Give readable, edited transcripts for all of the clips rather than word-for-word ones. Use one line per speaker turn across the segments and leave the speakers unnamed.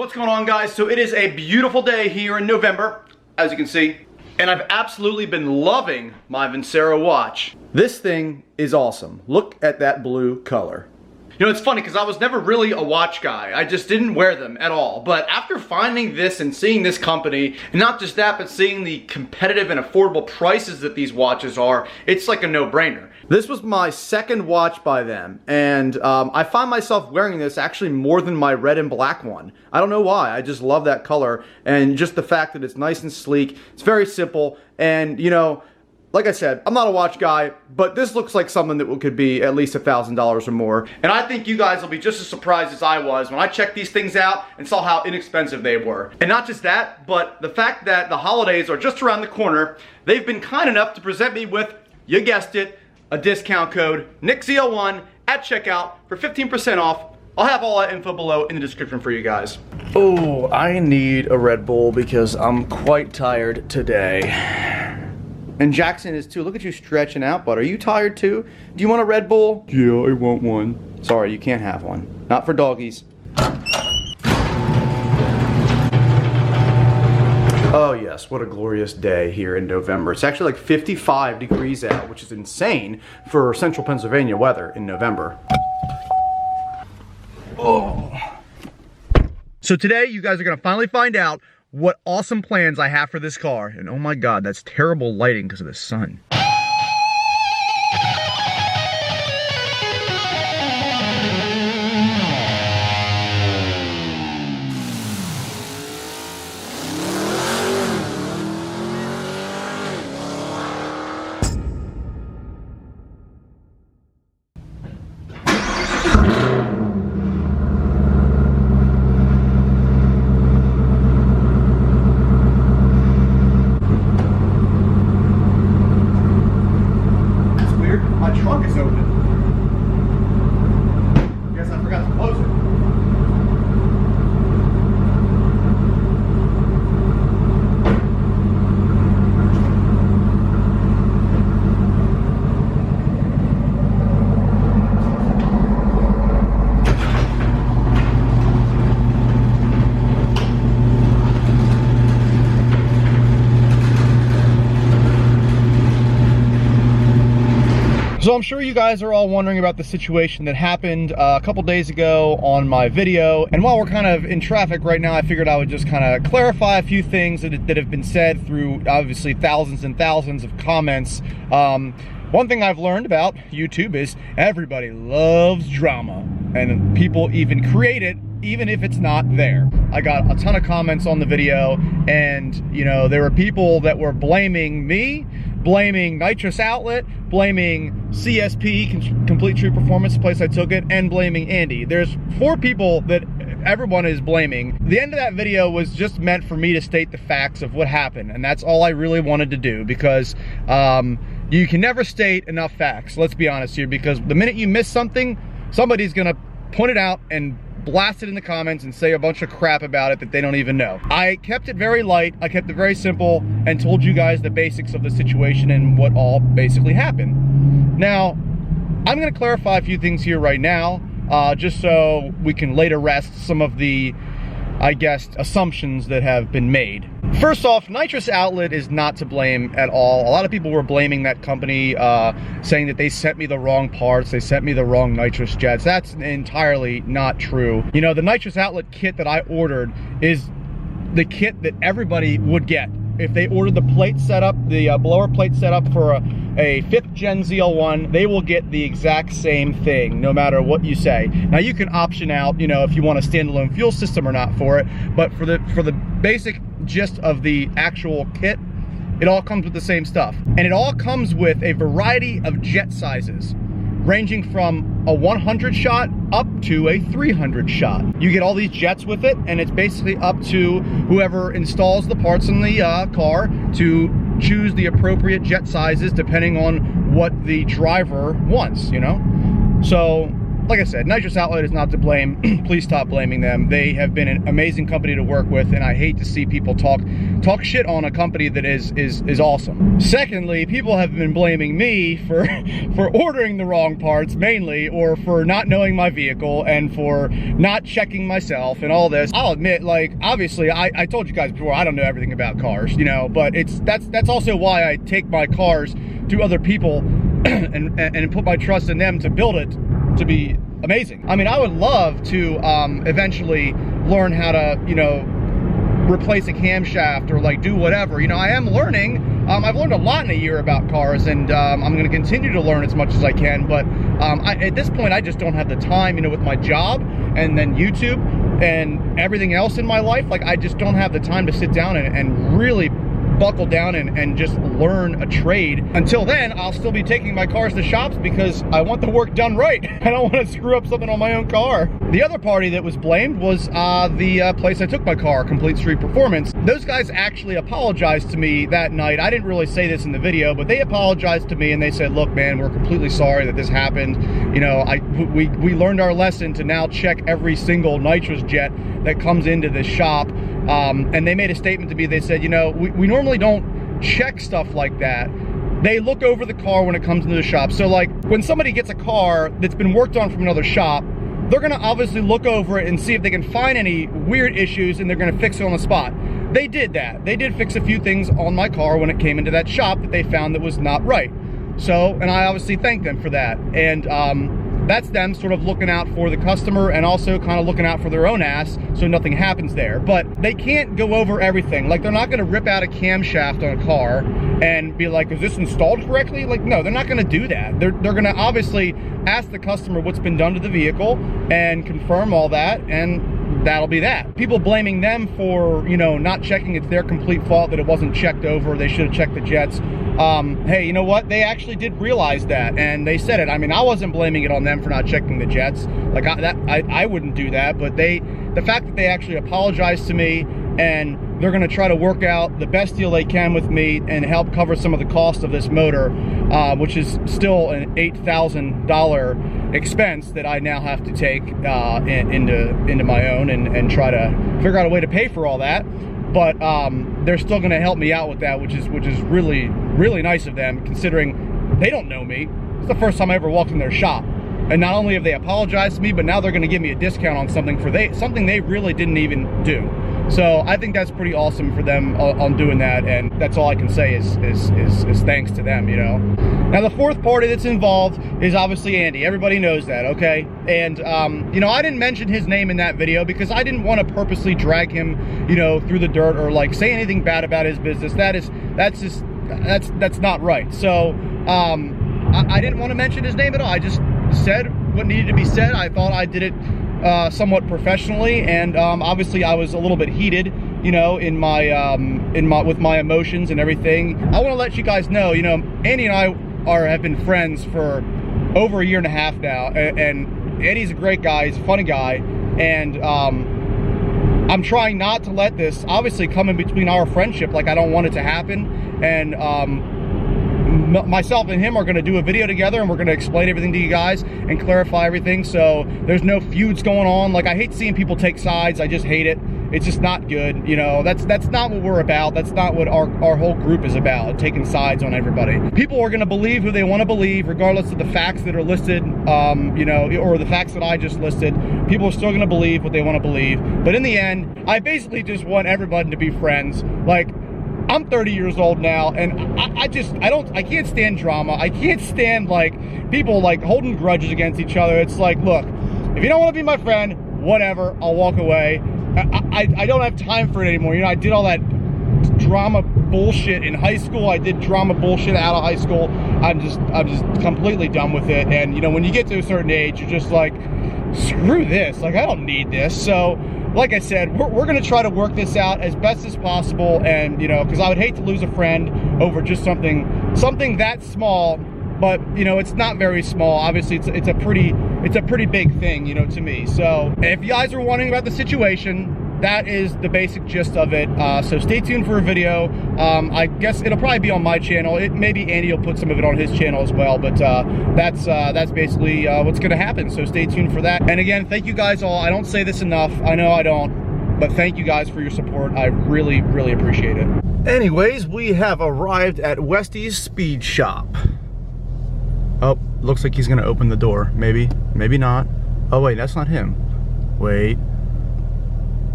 What's going on, guys? So it is a beautiful day here in November, as you can see, and I've absolutely been loving my Vincero watch. This thing is awesome. Look at that blue color. You know, it's funny because I was never really a watch guy. I just didn't wear them at all. But after finding this and seeing this company, and not just that, but seeing the competitive and affordable prices that these watches are, it's like a no-brainer. This was my second watch by them, and I find myself wearing this actually more than my red and black one. I don't know why. I just love that color, and just the fact that it's nice and sleek. It's very simple, and you know, like I said, I'm not a watch guy, but this looks like something that could be at least $1,000 or more. And I think you guys will be just as surprised as I was when I checked these things out and saw how inexpensive they were. And not just that, but the fact that the holidays are just around the corner, they've been kind enough to present me with, you guessed it, a discount code, NICZL1, at checkout for 15% off. I'll have all that info below in the description for you guys. Oh, I need a Red Bull because I'm quite tired today. And Jackson is too. Look at you stretching out, bud. Are you tired too? Do you want a Red Bull? Yeah, I want one. Sorry, you can't have one. Not for doggies. Oh yes, what a glorious day here in November. It's actually like 55 degrees out, which is insane for central Pennsylvania weather in November. Oh. So today, you guys are gonna finally find out what awesome plans I have for this car. And oh my God, that's terrible lighting because of the sun. My trunk is open. Guess I forgot to close it. So I'm sure you guys are all wondering about the situation that happened a couple days ago on my video. And while we're kind of in traffic right now, I figured I would just kind of clarify a few things that have been said through obviously thousands and thousands of comments. One thing I've learned about YouTube is everybody loves drama, and people even create it even if it's not there. I got a ton of comments on the video, and you know, there were people that were blaming me, blaming Nitrous Outlet, blaming CSP, Complete True Performance, the place I took it, and blaming Andy. There's 4 people that everyone is blaming. The end of that video was just meant for me to state the facts of what happened, and that's all I really wanted to do, because you can never state enough facts, let's be honest here, because the minute you miss something, somebody's gonna point it out and blast it in the comments and say a bunch of crap about it that they don't even know. I kept it very light, I kept it very simple, and told you guys the basics of the situation and what all basically happened. Now, I'm gonna clarify a few things here right now, just so we can lay to rest some of the, I guess, assumptions that have been made. First off, Nitrous Outlet is not to blame at all. A lot of people were blaming that company, saying that they sent me the wrong parts, they sent me the wrong nitrous jets. That's entirely not true. You know, the Nitrous Outlet kit that I ordered is the kit that everybody would get. If they ordered the plate setup, the blower plate setup for a 5th gen ZL1, they will get the exact same thing, no matter what you say. Now you can option out, you know, if you want a standalone fuel system or not for it, but for the basic gist of the actual kit, it all comes with the same stuff. And it all comes with a variety of jet sizes, ranging from a 100 shot up to a 300 shot. You get all these jets with it, and it's basically up to whoever installs the parts in the car to choose the appropriate jet sizes depending on what the driver wants, you know? So like I said, Nitrous Outlet is not to blame. Please stop blaming them. They have been an amazing company to work with, and I hate to see people talk shit on a company that is awesome. Secondly, people have been blaming me for ordering the wrong parts mainly, or for not knowing my vehicle and for not checking myself and all this. I'll admit, like, obviously I told you guys before, I don't know everything about cars, you know, but that's also why I take my cars to other people and put my trust in them to build it to be amazing. I mean, I would love to eventually learn how to, you know, replace a camshaft or like do whatever. You know, I am learning. I've learned a lot in a year about cars, and I'm going to continue to learn as much as I can, but at this point I just don't have the time, you know, with my job and then YouTube and everything else in my life. Like, I just don't have the time to sit down and really buckle down and just learn a trade. Until then, I'll still be taking my cars to shops because I want the work done right. I don't want to screw up something on my own car. The other party that was blamed was the place I took my car, Complete Street Performance. Those guys actually apologized to me that night. I didn't really say this in the video, but they apologized to me and they said, look, man, we're completely sorry that this happened. You know, we learned our lesson to now check every single nitrous jet that comes into this shop. And they made a statement to me. They said, you know, we normally don't check stuff like that. They look over the car when it comes into the shop. So like when somebody gets a car that's been worked on from another shop, they're gonna obviously look over it and see if they can find any weird issues, and they're gonna fix it on the spot. They did that. They did fix a few things on my car when it came into that shop that they found that was not right. So, and I obviously thank them for that. And that's them sort of looking out for the customer and also kind of looking out for their own ass so nothing happens there. But they can't go over everything. Like, they're not going to rip out a camshaft on a car and be like, is this installed correctly? Like, no, they're not going to do that. They're going to obviously ask the customer what's been done to the vehicle and confirm all that, and that'll be that. People blaming them for, you know, not checking, it's their complete fault that it wasn't checked over, they should have checked the jets. Hey, you know what? They actually did realize that, and they said it. I mean, I wasn't blaming it on them for not checking the jets. Like, I wouldn't do that, but the fact that they actually apologized to me and they're going to try to work out the best deal they can with me and help cover some of the cost of this motor, which is still an $8,000 expense that I now have to take into my own and try to figure out a way to pay for all that. But they're still going to help me out with that, which is really, really nice of them, considering they don't know me. It's the first time I ever walked in their shop. And not only have they apologized to me, but now they're going to give me a discount on something something they really didn't even do. So I think that's pretty awesome for them on doing that, and that's all I can say is thanks to them, you know. Now the fourth party that's involved is obviously Andy. Everybody knows that, okay? And you know, I didn't mention his name in that video because I didn't want to purposely drag him, you know, through the dirt or like say anything bad about his business. That's not right. So I didn't want to mention his name at all. I just said what needed to be said. I thought I did it somewhat professionally, and obviously I was a little bit heated, you know, with my emotions and everything. I want to let you guys know, you know, Andy and I have been friends for over a year and a half now, and Andy's a great guy. He's a funny guy, and I'm trying not to let this obviously come in between our friendship. Like, I don't want it to happen, and myself and him are going to do a video together, and we're going to explain everything to you guys and clarify everything, so there's no feuds going on. Like, I hate seeing people take sides. I just hate it. It's just not good, you know. That's not what we're about. That's not what our whole group is about, taking sides on everybody. People are going to believe who they want to believe, regardless of the facts that are listed, you know, or the facts that I just listed. People are still going to believe what they want to believe, but in the end, I basically just want everybody to be friends. Like, I'm 30 years old now, and I can't stand drama. I can't stand, like, people, like, holding grudges against each other. It's like, look, if you don't want to be my friend, whatever, I'll walk away. I don't have time for it anymore. You know, I did all that drama bullshit in high school. I did drama bullshit out of high school. I'm just completely done with it. And, you know, when you get to a certain age, you're just like, screw this. Like, I don't need this. So, like I said, we're going to try to work this out as best as possible, and, you know, because I would hate to lose a friend over just something that small, but, you know, it's not very small. Obviously, it's a pretty big thing, you know, to me. So if you guys are wondering about the situation, that is the basic gist of it. So stay tuned for a video. I guess it'll probably be on my channel. Maybe Andy will put some of it on his channel as well, but that's basically what's gonna happen. So stay tuned for that. And again, thank you guys all. I don't say this enough, I know I don't, but thank you guys for your support. I really, really appreciate it. Anyways, we have arrived at Westy's Speed Shop. Oh, looks like he's gonna open the door. Maybe, maybe not. Oh wait, that's not him. Wait.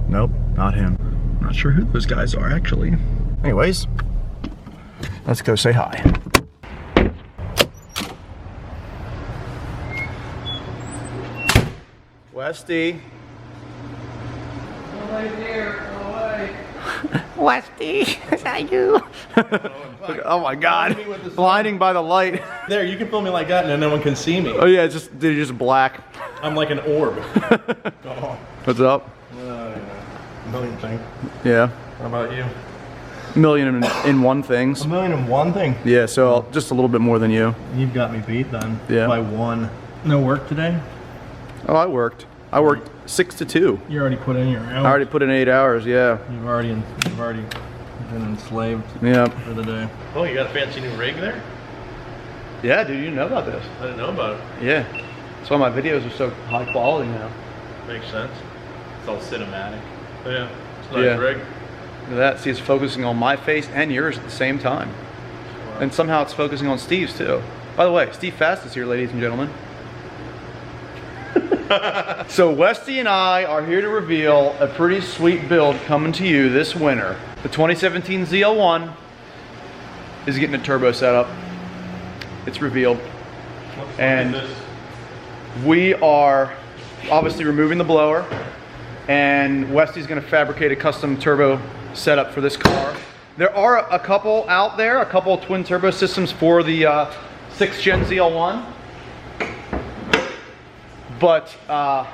Nope, not him. I'm not sure who those guys are actually. Anyways, let's go say hi. Westy.
Right there, away.
Westy, is that you? Oh my God, blinding by the light.
There, you can film me like that and then no one can see me.
Oh yeah, it's just black.
I'm like an orb.
What's up?
Million things.
Yeah.
How about you?
Million in one things.
A million in one thing?
Yeah, so just a little bit more than you.
You've got me beat then.
Yeah.
By one. No work today?
Oh, I worked 6 to 2.
You already put in your hours.
I already put in 8 hours, yeah.
You've already been enslaved for the day. Oh, you got a fancy new rig there?
Yeah, dude, you know about this.
I didn't know about it.
Yeah. That's why my videos are so high quality now.
Makes sense. It's all cinematic. Oh, yeah. It's a nice rig.
Look at that. See, it's focusing on my face and yours at the same time. Wow. And somehow it's focusing on Steve's too. By the way, Steve Fast is here, ladies and gentlemen. So Westy and I are here to reveal a pretty sweet build coming to you this winter. The 2017 ZL1 is getting a turbo setup. It's revealed. And we are obviously removing the blower, and Westy's gonna fabricate a custom turbo setup for this car. There are a couple out there, a couple twin turbo systems for the 6th gen ZL1. But I'm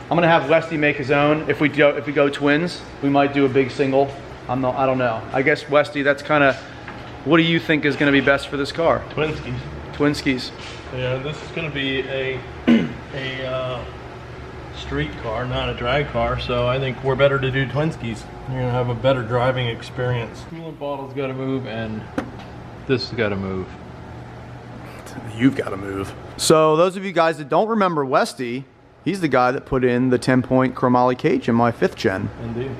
gonna have Westy make his own. If we go twins, we might do a big single. I don't know. I guess Westy, that's kind of, what do you think is gonna be best for this car?
Twinskies.
Twinskies.
Yeah, this is gonna be a street car, not a drag car. So I think we're better to do Twinskies. You're gonna have a better driving experience. Coolant bottle's gotta move, and this has gotta move.
You've got to move. So those of you guys that don't remember Westy, he's the guy that put in the 10-point chromoly cage in my 5th gen.
Indeed.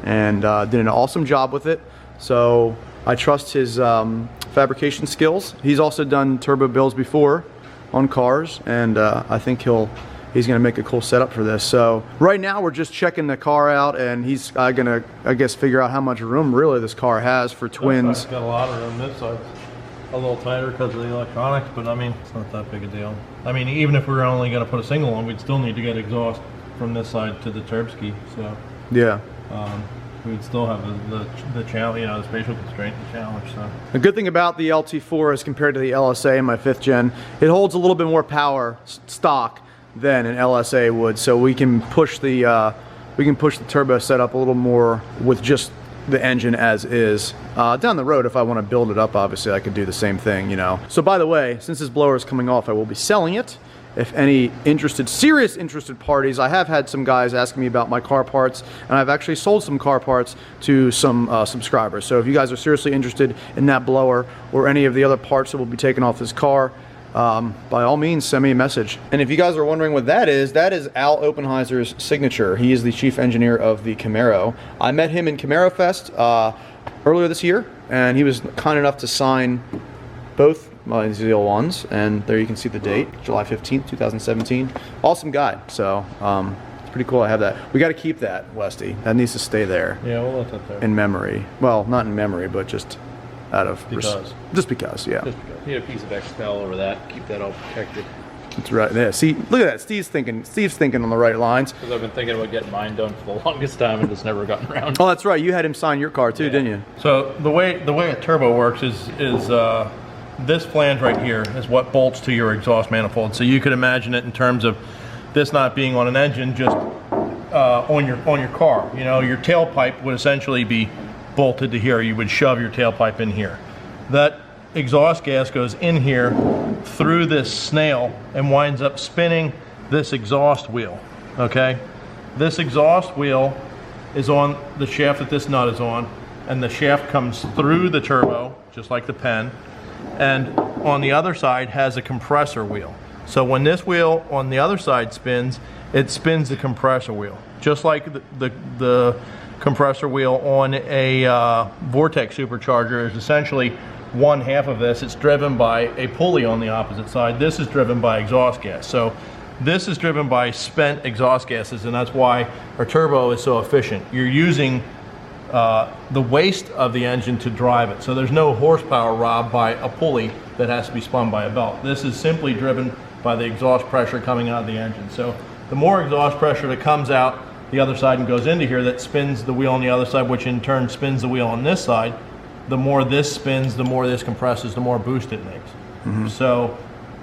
And did an awesome job with it. So I trust his fabrication skills. He's also done turbo builds before on cars, and I think he's gonna make a cool setup for this. So right now we're just checking the car out, and he's gonna, I guess, figure out how much room really this car has for twins.
It's got a lot of room. This side's a little tighter because of the electronics, but I mean, it's not that big a deal. I mean, even if we were only going to put a single on, we'd still need to get exhaust from this side to the turbski. So
yeah,
we'd still have the challenge, you know, the spatial constraint, the challenge. So
the good thing about the LT4 as compared to the LSA in my 5th gen, it holds a little bit more power stock than an LSA would. So we can push the turbo setup a little more with just the engine as is. Down the road, if I want to build it up, obviously I could do the same thing, you know. So by the way, since this blower is coming off, I will be selling it. If any serious interested parties, I have had some guys asking me about my car parts, and I've actually sold some car parts to some subscribers. So if you guys are seriously interested in that blower or any of the other parts that will be taken off this car, by all means, send me a message. And if you guys are wondering what that is Al Oppenheiser's signature. He is the chief engineer of the Camaro. I met him in Camaro Fest earlier this year, and he was kind enough to sign both my ZL1s, and there you can see the date, July 15th, 2017. Awesome guy. So it's pretty cool I have that. We got to keep that, Westy. That needs to stay there.
Yeah, we'll let that there.
In memory. Well, not in memory, but just out of just because, yeah.
Just because. Need a piece of Excel over that. Keep that all protected.
That's right. Yeah. See, look at that. Steve's thinking on the right lines.
Because I've been thinking about getting mine done for the longest time and just never gotten around.
Oh, that's right. You had him sign your car too, didn't you?
So the way a turbo works is this flange right here is what bolts to your exhaust manifold. So you could imagine it in terms of this not being on an engine, just on your car. You know, your tailpipe would essentially be bolted to here. You would shove your tailpipe in here. That exhaust gas goes in here through this snail and winds up spinning this exhaust wheel. Okay, this exhaust wheel is on the shaft that this nut is on, and the shaft comes through the turbo, just like the pen, and on the other side has a compressor wheel. So when this wheel on the other side spins, it spins the compressor wheel, just like the compressor wheel on a Vortex supercharger is essentially one half of this. It's driven by a pulley on the opposite side. This is driven by exhaust gas. So this is driven by spent exhaust gases, and that's why our turbo is so efficient. You're using the waste of the engine to drive it. So there's no horsepower robbed by a pulley that has to be spun by a belt. This is simply driven by the exhaust pressure coming out of the engine. So the more exhaust pressure that comes out the other side and goes into here, that spins the wheel on the other side, which in turn spins the wheel on this side, the more this spins, the more this compresses, the more boost it makes. Mm-hmm. So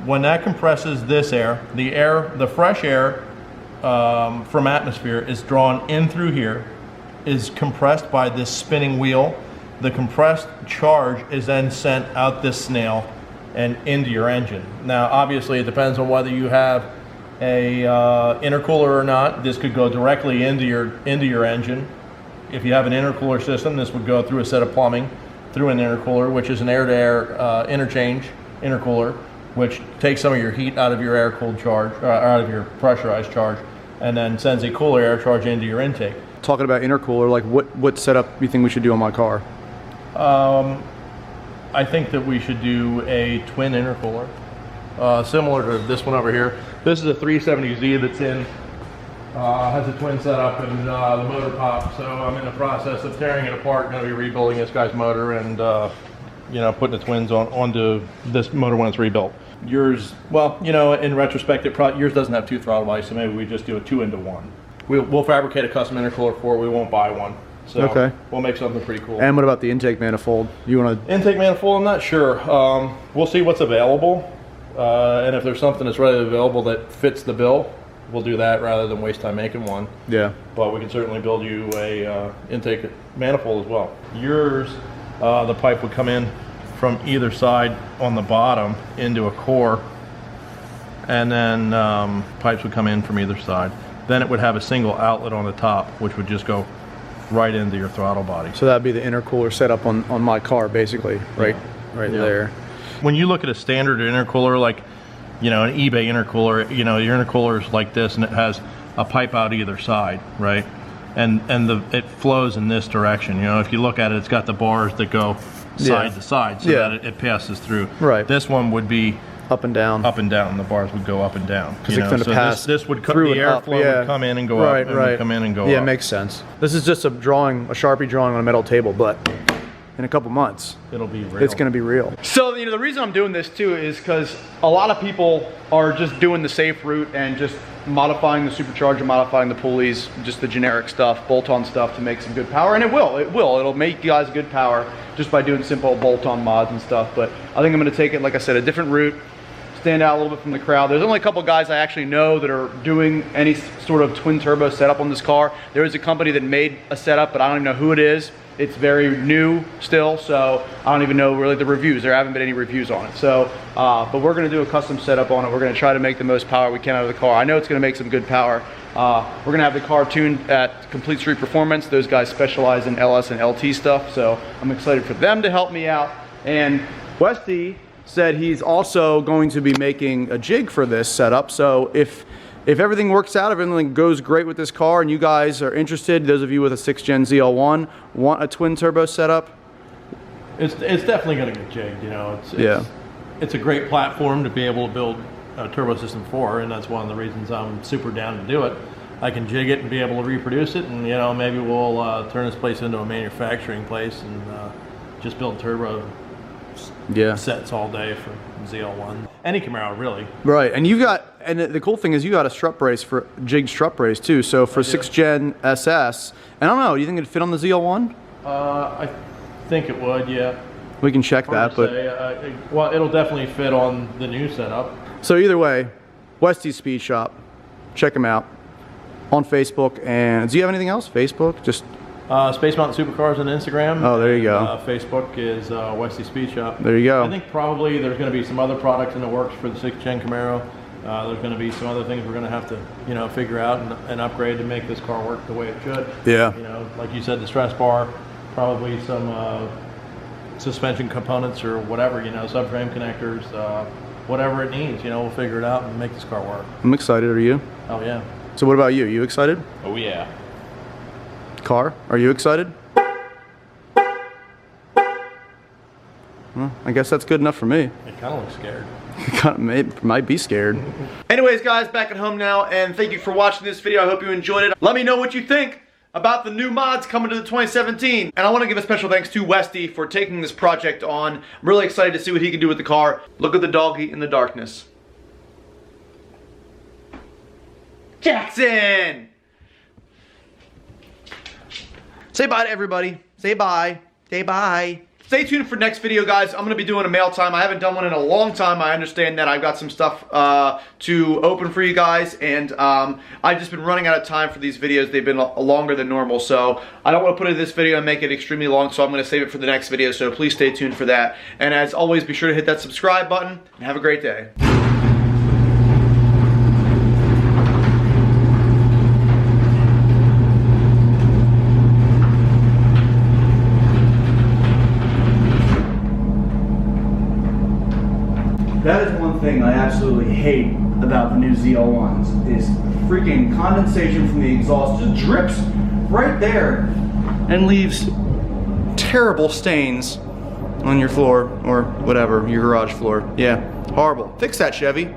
when that compresses this air, the fresh air from atmosphere is drawn in through here, is compressed by this spinning wheel. The compressed charge is then sent out this snail and into your engine. Now obviously it depends on whether you have a intercooler or not. This could go directly into your engine. If you have an intercooler system, this would go through a set of plumbing through an intercooler, which is an air-to-air interchange intercooler, which takes some of your heat out of your air-cooled charge, out of your pressurized charge, and then sends a cooler air charge into your intake.
Talking about intercooler, like what setup do you think we should do on my car?
I think that we should do a twin intercooler, similar to this one over here. This is a 370Z that's in, has a twin setup, and the motor popped. So I'm in the process of tearing it apart. Going to be rebuilding this guy's motor and you know, putting the twins onto this motor when it's rebuilt. Yours, well, you know, in retrospect, yours doesn't have two throttle bodies, so maybe we just do a 2-into-1. We'll fabricate a custom intercooler for it. We won't buy one. So okay, we'll make something pretty cool.
And what about the intake manifold? You want to
intake manifold? I'm not sure. We'll see what's available, and if there's something that's readily available that fits the bill, we'll do that rather than waste time making one. Yeah. But we can certainly build you a intake manifold as well. Yours, the pipe would come in from either side on the bottom into a core, and then pipes would come in from either side. Then it would have a single outlet on the top, which would just go right into your throttle body. So that'd be the intercooler setup on my car, basically, right? Yeah. Right there. When you look at a standard intercooler, like, you know, an eBay intercooler, you know, your intercooler is like this, and it has a pipe out either side, right? And it flows in this direction. You know, if you look at it, it's got the bars that go side to side, so that it passes through. Right. This one would be up and down. Up and down. The bars would go up and down. Because it's going to pass. This would come. The airflow would come in and go up, and would come in and go up. Yeah, it makes sense. This is just a Sharpie drawing on a metal table, but in a couple months, it'll be real. It's going to be real. So, you know, the reason I'm doing this too is because a lot of people are just doing the safe route and just modifying the supercharger, modifying the pulleys, just the generic stuff, bolt-on stuff to make some good power, and it'll make you guys good power just by doing simple bolt-on mods and stuff. But I think I'm going to take it, like I said, a different route, stand out a little bit from the crowd. There's only a couple guys I actually know that are doing any sort of twin turbo setup on this car. There is a company that made a setup, but I don't even know who it is. It's very new still, so I don't even know really the reviews. There haven't been any reviews on it. So, but we're gonna do a custom setup on it. We're gonna try to make the most power we can out of the car. I know it's gonna make some good power. We're gonna have the car tuned at Complete Street Performance. Those guys specialize in LS and LT stuff, so I'm excited for them to help me out. And Westy said he's also going to be making a jig for this setup. So if everything works out, if everything goes great with this car and you guys are interested, those of you with a 6th Gen ZL1 want a twin turbo setup, it's definitely going to get jigged. You know, it's a great platform to be able to build a turbo system for, and that's one of the reasons I'm super down to do it. I can jig it and be able to reproduce it, and you know, maybe we'll turn this place into a manufacturing place and just build turbo sets all day for ZL1. Any Camaro, really. Right, and and the cool thing is you got a strut brace for jigged strut brace too. So for 6th Gen SS, I don't know, do you think it'd fit on the ZL1? I think it would, yeah. We can check that, but well, it'll definitely fit on the new setup. So either way, Westy's Speed Shop, check him out on Facebook. And do you have anything else? Facebook, just. Space Mountain Supercars on Instagram. Oh, there you go. Facebook is Westy Speed Shop. There you go. I think probably there's going to be some other products in the works for the 6th Gen Camaro. There's going to be some other things we're going to have to, you know, figure out and upgrade to make this car work the way it should.
Yeah.
You know, like you said, the stress bar, probably some suspension components or whatever, you know, subframe connectors, whatever it needs, you know, we'll figure it out and make this car work.
I'm excited. Are you?
Oh, yeah.
So what about you? You excited?
Oh yeah.
Car, are you excited? Well, I guess that's good enough for me.
It kind of looks scared.
Might be scared. Anyways, guys, back at home now, and thank you for watching this video. I hope you enjoyed it. Let me know what you think about the new mods coming to the 2017. And I want to give a special thanks to Westy for taking this project on. I'm really excited to see what he can do with the car. Look at the doggy in the darkness. Jackson! Say bye to everybody. Say bye. Say bye. Stay tuned for next video, guys. I'm going to be doing a mail time. I haven't done one in a long time. I understand that I've got some stuff to open for you guys, and I've just been running out of time for these videos. They've been longer than normal, so I don't want to put in this video and make it extremely long, so I'm going to save it for the next video, so please stay tuned for that. And as always, be sure to hit that subscribe button, and have a great day. That is one thing I absolutely hate about the new ZL1s, is freaking condensation from the exhaust just drips right there and leaves terrible stains on your floor or whatever, your garage floor. Yeah, horrible. Fix that, Chevy.